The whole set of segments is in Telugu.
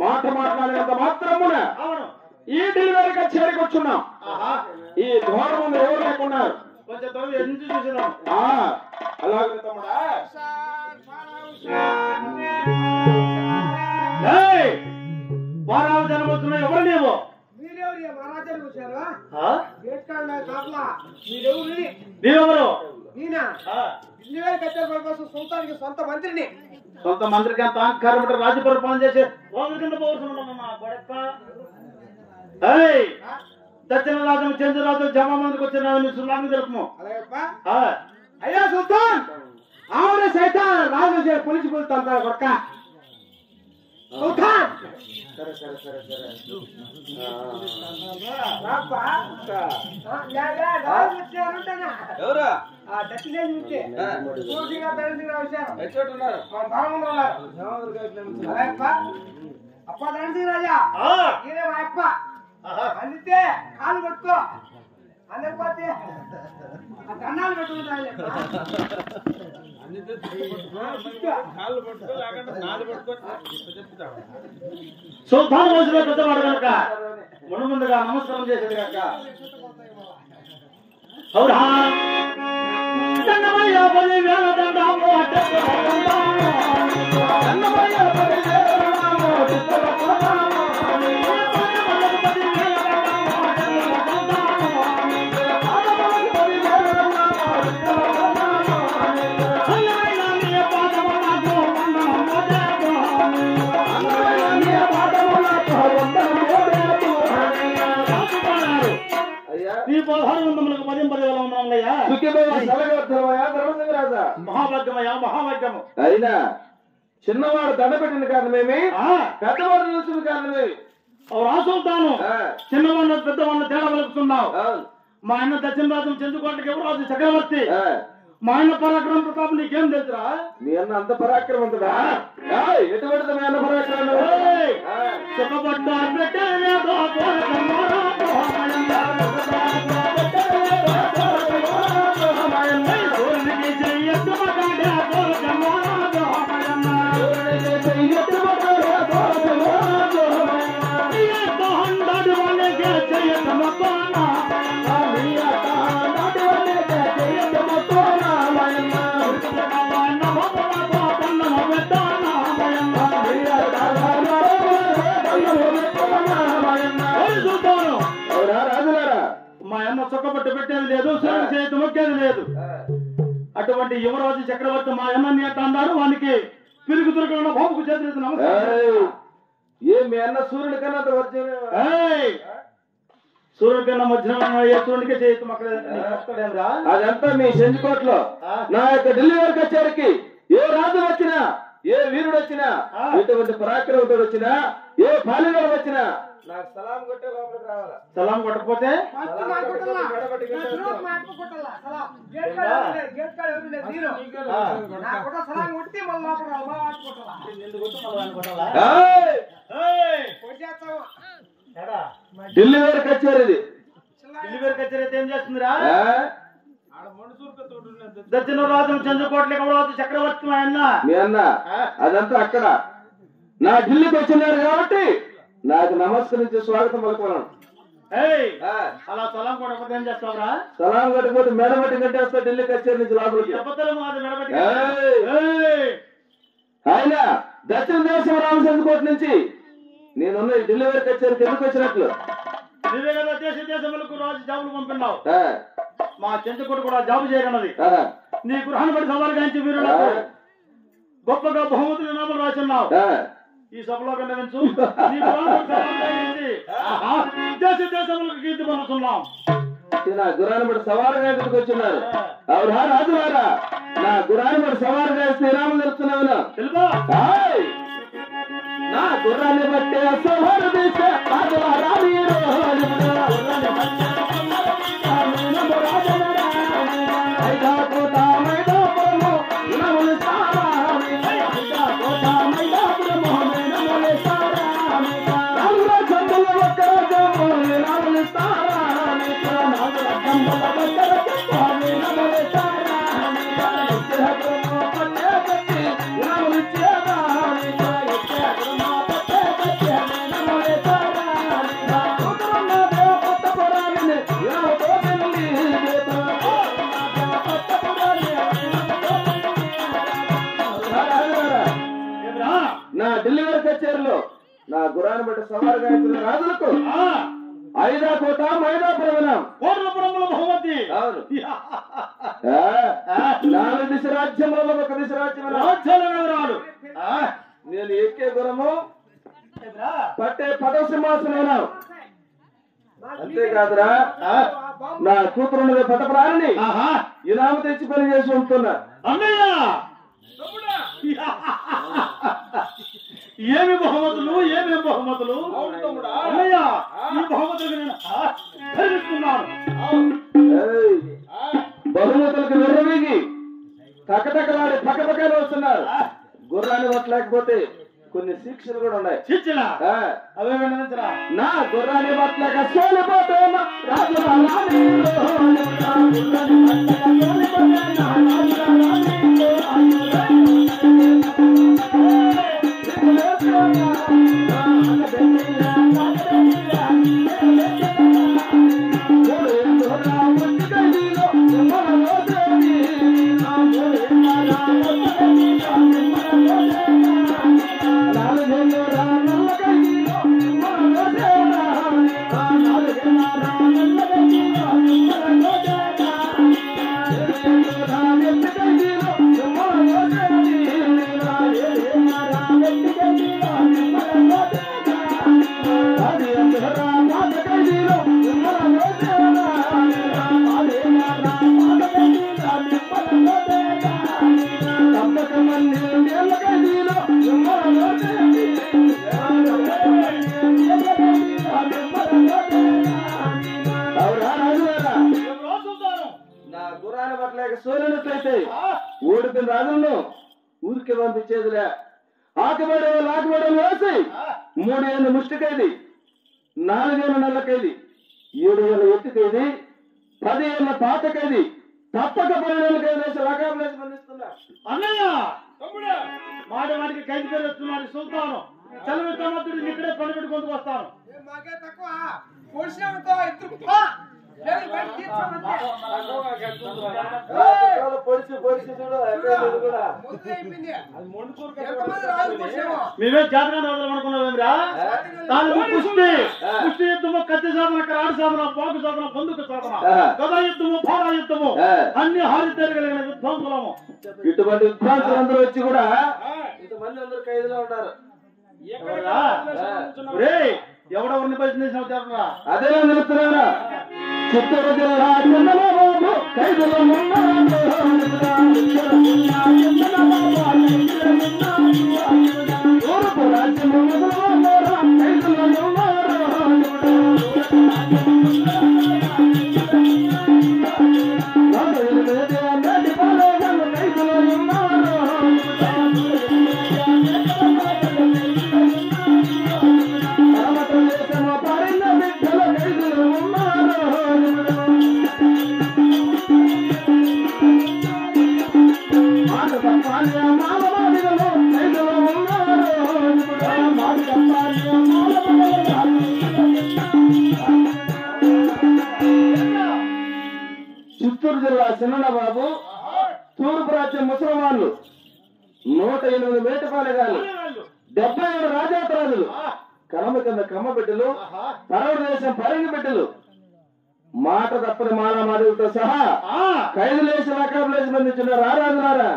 మాట మాట్లాడినంత మాత్రమున ఈ డెలివరీగా చేరుకొచ్చున్నాం. ఈ ధోరణి ముందు ఎవరు లేకున్నారు. కొంచెం త్వరగా ఎందుకు చూసినాం. అలాగే తమ్ముడా మానవ జన్మవుతున్నా ఎవరు లేవు. సుల్తానికి సొంత మంత్రిని. సొంత మంత్రికి అంత అహంకారం అంటే రాజ్య పరిపాలన చేసే కింద దక్షిణ రాజ్యం చంద్ర రాజు జమా మందికి వచ్చిన సుల్లాన్ని తెలుపు. అయ్యా సుల్తాన్ ఆవిడ సైతం రాజు పొలిచి పోతాను కొక్క సుల్తాన్. సరే సరే సరే సరే ఎవరు అప్ప దండి రాజా ఈయన మా అప్ప అందితే కాలు పట్టుకో అందకపోతే కన్నాలు పెట్టుకుంటాను. సుల్తాన్ రోజులో పెద్దవాడు కనుక ముందుగా నమస్కారం చేసేది కనుక అవునా మహాభాగ్యమయ్యా మహాభాగ్యము. అయినా చిన్నవాడు దండ పెట్టిన కారణమేమి, పెద్దవాడు నిలిచిన కారణమేమి. రాసుతాను చిన్నవాడిని పెద్దవాడిని తేడా వెలుపుతున్నావు. మా ఆయన దక్షిణ రాజ్యం చంద్రకోటకి ఎవరు రాజు చక్రవర్తి. మా ఆయన పరాక్రమ ప్రతాపం నీకేం తెలుసురా? మీ అన్న అంత పరాక్రమంతుడా? ఎటువంటి మీ అన్న పరాక్రమం చొక్కబట్టు పెట్టేది లేదు, చేతి మొక్కేది లేదు. అటువంటి యువరాజు చక్రవర్తి మా అన్నని అట్లా అన్నాడు. వానికి పిరుగు తురుకున్న బాబుకు చేతులు ఏ మీ అన్న సూర్యుడి కన్నా సూర్యుడి కన్నా మధ్య సూర్యుడికే చేతి మొక్కలేదురా. అదంతా మీ సెంచుకోట్లో నా యొక్క ఢిల్లీ వరకు వచ్చేసరికి ఏ రాజు వచ్చినా, ఏ వీరుడు వచ్చినా, ఎటువంటి పరాక్రమతుడు వచ్చినా, ఏ పాలిగాడు వచ్చినా నాకు సలాం కొట్టే లోపలికి రావాలా. సలాం కొట్టకపోతే ఢిల్లీ వరకు వచ్చారు. ఇది ఢిల్లీ వరకు వచ్చారు అయితే ఏం చేస్తుందిరా? దక్షిణ రాజు చంద్రకోటలో చక్రవర్తి మా అన్న మీ అన్న అదంతా అక్కడ నా ఢిల్లీకి వచ్చినారు కాబట్టి నాకు నమస్కరించి స్వాగతం పలుకోవాలను. అలా సలాం కొట్టకపోతే ఏం చేస్తావురా? సలాం కొట్టకపోతే మెడబట్టి కట్టేస్తా ఢిల్లీకి వచ్చారు నుంచి లోపలికి. ఆయన దక్షిణ దేశం రామచంద్రకోట నుంచి నేనున్న ఢిల్లీ వరకు వచ్చారు. ఎందుకు వచ్చినట్లు నువ్వే కదా దేశ దేశములకు రాజు జాబులు పంపినావు. మా చంద్రకోట కూడా జాబు చేయనున్నది. నీ గృహాన్ని బట్టి సవాలు గాంచి వీరులకు గొప్పగా బహుమతులు నామలు రాసున్నావు. ఈ సభలో విన్నవించు. దేశ దేశములకు కీర్తి పొందుతున్నాం. నా గురాన్ని బట్టి సవాలుగా ఎదుటికి వచ్చిన్నారు. అవునా రాజులారా, నా గురాన్ని బట్టి సవాలుగా శ్రీరాములు తెలుస్తున్నావు. నా గుర్రాన్ని బట్టి సవాలు తీస్తే నా ఢిల్లీ కచేరీలో నా గురాన్ని బట్టి సవాలుగా రాజులకు 5 కోట మైదాపురం బహుమతి. అవును, 4 దిశ రాజ్యములలో 1 దిశ రాజ్యాలు. నేను ఎక్కే గురము పట్టే పదవ సింహాసనం. అంతేకాదురా, నా కూతురు పట్టపురాన్ని ఇనామ తెచ్చి పని చేసి ఉంటున్నా. అన్నయ్య ఏమి బహుమతులు, ఏమేమి బహుమతులు అన్నయ్య. ఈ బహుమతులకు నేను ఖరీదిస్తున్నాను. బహుమతులకు విర్రవీగి తకతకలాడి పక్కపక్కనే వస్తున్నారు. గుర్రాన్ని పట్టలేకపోతే కొన్ని శిక్షలు కూడా ఉన్నాయి. శిక్షణ అవే వినవించరా. నా గుర్రాన్ని పట్టలేక సోలిపోతే సోలినట్లయితే ఓడిపోయిన రాజులను ఊరికి పంపించేదిలే. ఆకుబడి వేసి 3 ఏళ్ళ ముష్టికైది, 4 ఏళ్ళ నల్లకైది, 7 ఏళ్ళ ఎత్తుకైది, 10 ఏళ్ళ పాతకైది, తప్పక 12 ఏళ్ళ ఖైదు వేసి రకాలు వేసి బంధిస్తున్నా. అన్నయ్య మాట వాటికి ఖైదు పేరు వస్తున్నాడు సుల్తాను. చలవి సమర్థుడిని ఇక్కడే పని పెట్టుకుంటూ వస్తాను. మాకే తక్కువ పొడిచినతో ఇద్దరు మేమే జాతకాన్ని వదలమనుకున్నావేమిరా? కుస్తీ యుద్ధము, కత్తి సాధన, రాడు సాధన, పాకు సాధన, బందుకు సాధన, గదా యుద్ధము, పారా యుద్ధము, అన్ని హారితేరగలిగిన విద్వాంసులము. ఇటువంటి విద్వాంసులందరూ వచ్చి కూడా ఇంతమంది అందరూ ఖైదులో ఉన్నారు. ఎవడెవరిని ప్రశ్నించిన అదే నిలుస్తున్నారా? చిత్తూరు జిల్లా చంద్రబాబు ఖైదులో తూర్పు రాజ్యం ఖైదులో చిత్తూరు జిల్లా చిన్నబాబు తూర్పు రాజ్యం ముసల్మాన్లు 108 వేటపాలెగాళ్ళు, 77 రాజాతరాజులు, కలమ కింద కమ్మ బిడ్డలు, పరవడు దేశం పరంగి బిడ్డలు, మాట తప్పని మానమాదివులతో సహా ఖైదులేసి రకాబులేసి బంధించిన రారాజులారా,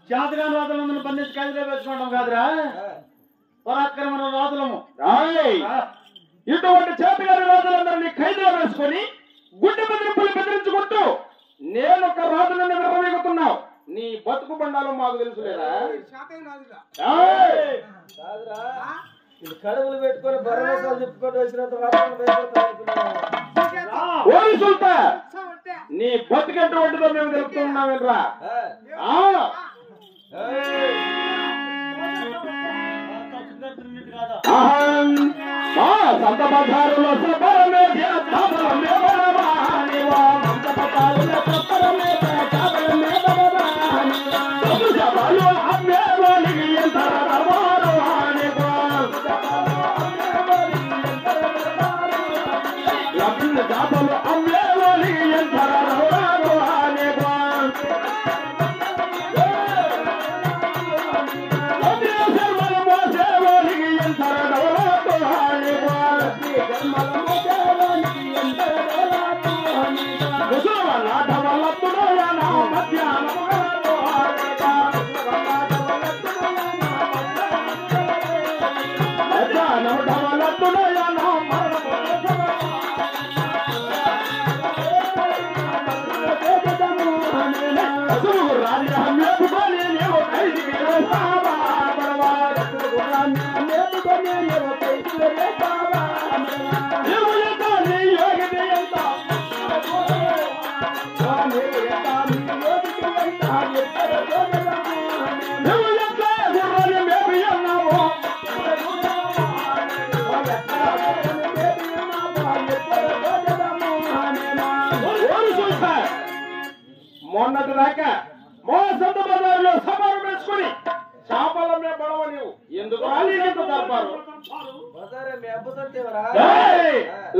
జాతకాన్ని రాజులందరూ బంధించి ఖైదులో వేసుకుంటాం కాదురా, పరాక్రమ రాజులము. ఇటువంటి చేతగారి రాజులందరినీ ఖైదులో వేసుకొని గుడ్డి బెదిరింపులు బెదిరించుకుంటూ నేను ఒక రాజుని నిర్వహిస్తున్నావు. నీ బతుకు బండాలు మాకు తెలుసులేదా? కడుపులు పెట్టుకొని భరోసాలు చెప్పుకొని వచ్చినంత నీ బతుకెటువంటిదో మేము తెలుపుతున్నామేరా. సంత బజారులో సబరమే మొన్నటి దాకా మా సొంత బజారులో సమారం వేసుకుని చేపల మీద పడవ నీవు ఎందుకు దర్బారు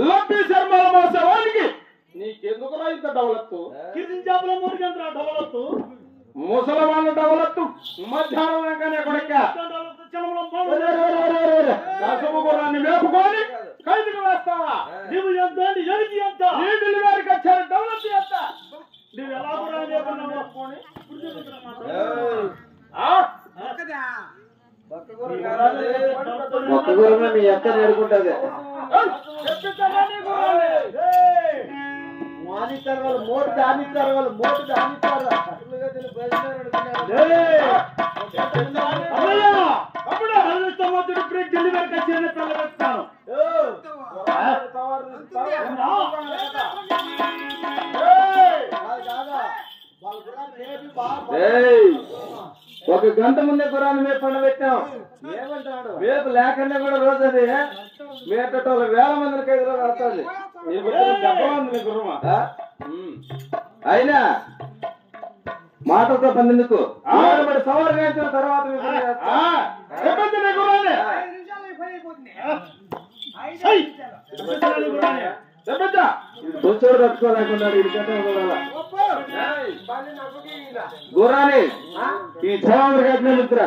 లబ్బి శర్మల మోసవానికి నీకెందుకు ఇంత డెవలప్తు? చేపల మూడికెంత డెవలప్తు? ముసలమాన డెవలప్తు మధ్యాహ్నం కొడక కసుపు గుర్రాన్ని మేపుకొని ఖైదుకు వేస్తావా? నువ్వు ఎంత ఎంత నీళ్ళు గారికి వచ్చారు డెవలప్ చేస్తా. నువ్వు ఎలా ఒక్క గురమే మీ అక్క నేర్చుకుంటది. మానిస్తారు వాళ్ళు మోటు దానిస్తారు, వాళ్ళు మోటు దానిస్తారు. ఢిల్లీ వరకు వచ్చి పిల్లలు ఒక గంట ముందే గురాన్ని మేము పండబెట్టాం. రేపు లేకుండా కూడా రోజు అది మేటోళ్ళు 1000 మందిని ఖైదులో రాస్తుంది. అయినా మాటలతో పందెందుకు సవాలు వేసిన తర్వాత కొంచెం తట్టుకోలేకున్నాడు. గుర్రాని ఈ చవాలు కట్టిన మిత్ర